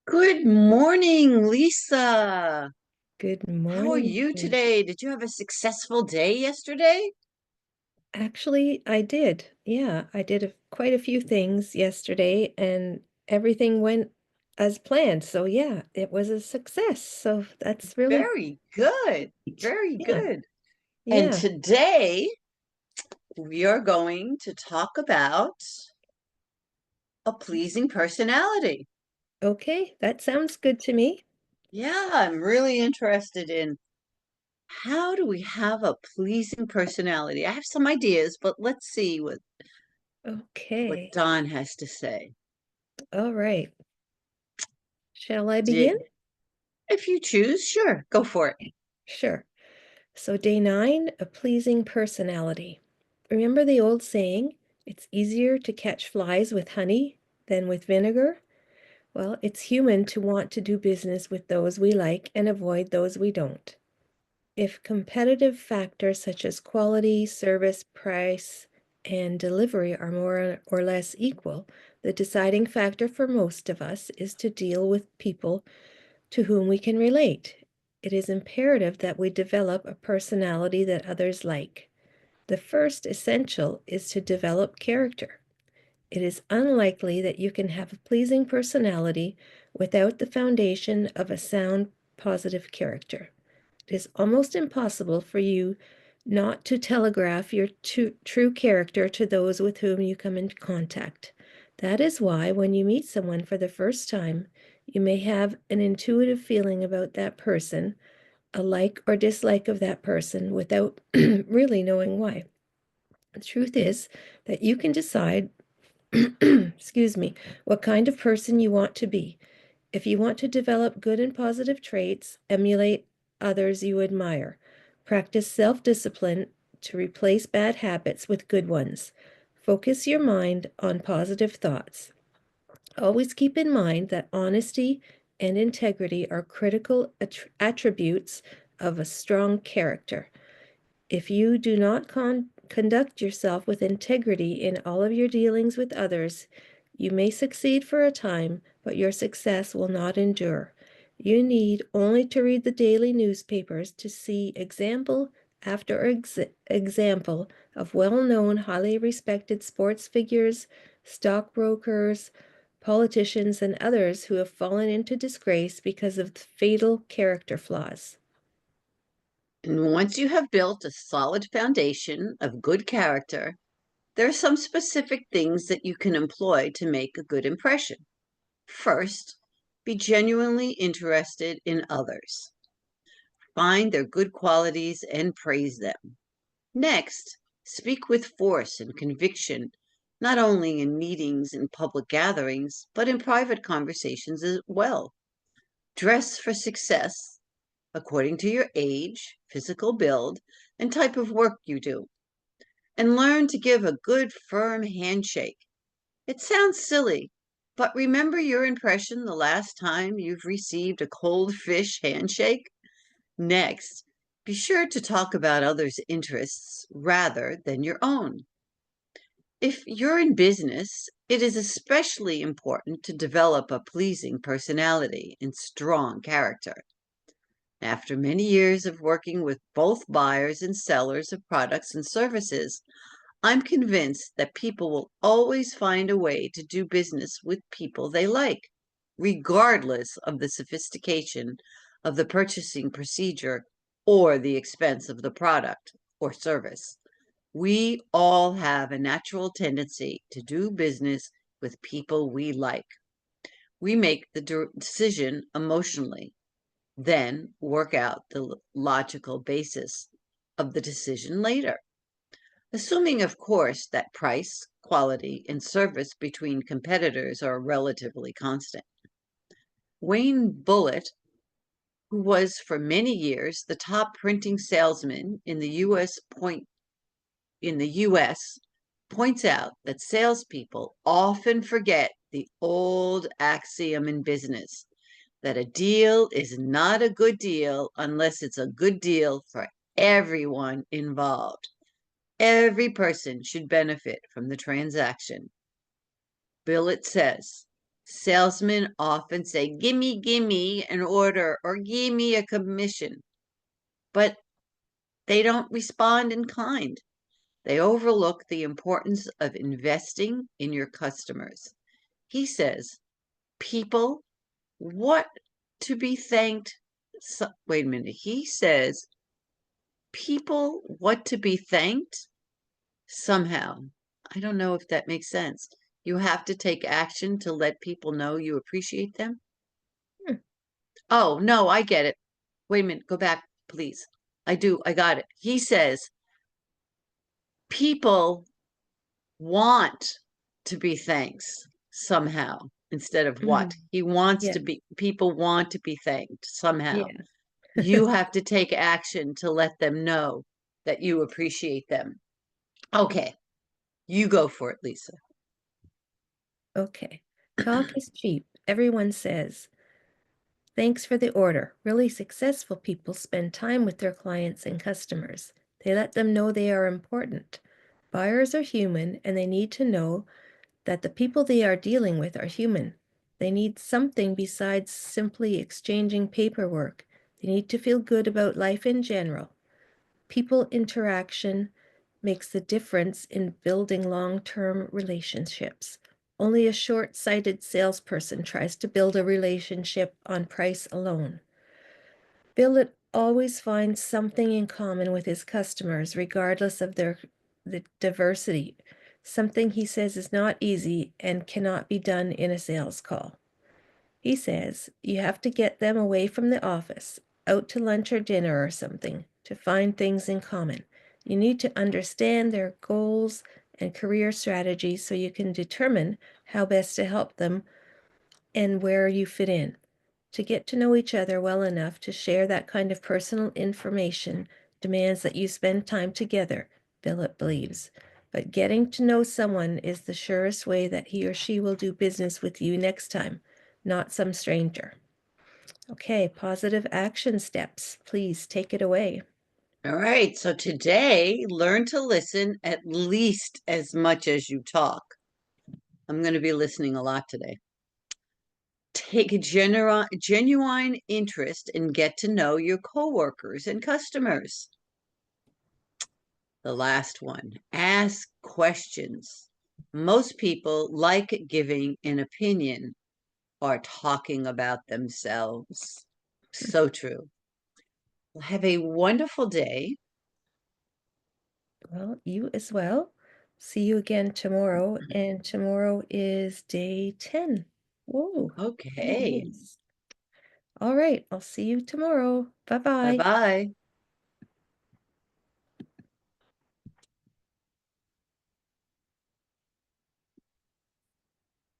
Good morning, Lisa. Good How are morning. you today? Did you have a successful day yesterday? Actually, I did. Yeah, I did quite a few things yesterday and everything went as planned. So, yeah, it was a success. So, that's really Very good. great. Very Yeah, good. And yeah. today we are going to talk about a pleasing personality. Okay, that sounds good to me. Yeah, I'm really interested in how do we have a pleasing personality? I have some ideas, but let's see what Okay. Don has to say. All right. Shall I begin? Di- If you choose, sure, go for it. Sure. So, day 9, a pleasing personality. Remember the old saying, it's easier to catch flies with honey than with vinegar? Well, it's human to want to do business with those we like and avoid those we don't. If competitive factors such as quality, service, price, and delivery are more or less equal, the deciding factor for most of us is to deal with people to whom we can relate. It is imperative that we develop a personality that others like. The first essential is to develop character. It is unlikely that you can have a pleasing personality without the foundation of a sound, positive character. It is almost impossible for you not to telegraph your true character to those with whom you come in contact. That is why, when you meet someone for the first time, you may have an intuitive feeling about that person, a like or dislike of that person without really knowing why. The truth is that you can decide excuse me, what kind of person you want to be. If you want to develop good and positive traits, emulate others you admire. Practice self discipline to replace bad habits with good ones. Focus your mind on positive thoughts. Always keep in mind that honesty and integrity are critical attributes of a strong character. If you do not conduct yourself with integrity in all of your dealings with others, you may succeed for a time, but your success will not endure. You need only to read the daily newspapers to see example after example of well known, highly respected sports figures, stockbrokers, politicians, and others who have fallen into disgrace because of fatal character flaws. And once you have built a solid foundation of good character, there are some specific things that you can employ to make a good impression. First, be genuinely interested in others. Find their good qualities and praise them. Next, speak with force and conviction, not only in meetings and public gatherings, but in private conversations as well. Dress for success according to your age, physical build, and type of work you do, and learn to give a good, firm handshake. It sounds silly, but remember your impression the last time you've received a cold fish handshake? Next, be sure to talk about others' interests rather than your own. If you're in business, it is especially important to develop a pleasing personality and strong character. After many years of working with both buyers and sellers of products and services, I'm convinced that people will always find a way to do business with people they like, regardless of the sophistication of the purchasing procedure or the expense of the product or service. We all have a natural tendency to do business with people we like. We make the decision emotionally, then work out the logical basis of the decision later. Assuming, of course, that price, quality, and service between competitors are relatively constant. Wayne Bullitt, who was for many years the top printing salesman in the US, points out that salespeople often forget the old axiom in business that a deal is not a good deal unless it's a good deal for everyone involved. Every person should benefit from the transaction. Billet says, Salesmen often say, gimme an order or gimme a commission, but they don't respond in kind. They overlook the importance of investing in your customers. He says, people what to be thanked. Wait a minute. He says, people what to be thanked somehow. I don't know if that makes sense. You have to take action to let people know you appreciate them. Hmm. Oh, no, I get it. Wait a minute. Go back, please. I do. I got it. He says, people want to be thanks somehow instead of what. Mhm. He wants Yeah, to be, people want to be thanked somehow. yeah. You have to take action to let them know that you appreciate them. Okay, you go for it, Lisa. Okay. Talk is cheap, everyone says. Thanks for the order. Really successful people spend time with their clients and customers. They let them know they are important. Buyers are human and they need to know that the people they are dealing with are human. They need something besides simply exchanging paperwork. They need to feel good about life in general. People interaction makes the difference in building long-term relationships. Only a short-sighted salesperson tries to build a relationship on price alone. Bill always finds something in common with his customers, regardless of the diversity, something he says is not easy and cannot be done in a sales call. He says you have to get them away from the office, out to lunch or dinner or something, to find things in common. You need to understand their goals and career strategies so you can determine how best to help them and where you fit in. To get to know each other well enough to share that kind of personal information demands that you spend time together, Philip believes. But getting to know someone is the surest way that he or she will do business with you next time, not some stranger. Okay, positive action steps. Please take it away. All right, so today, learn to listen at least as much as you talk. I'm going to be listening a lot today. Take a genuine interest and get to know your coworkers and customers. The last one, ask questions. Most people like giving an opinion or talking about themselves. So true. Well, have a wonderful day. Well, you as well. See you again tomorrow, and tomorrow is day 10. Whoa, many Okay. days. All right, I'll see you tomorrow. Bye Bye-bye. bye.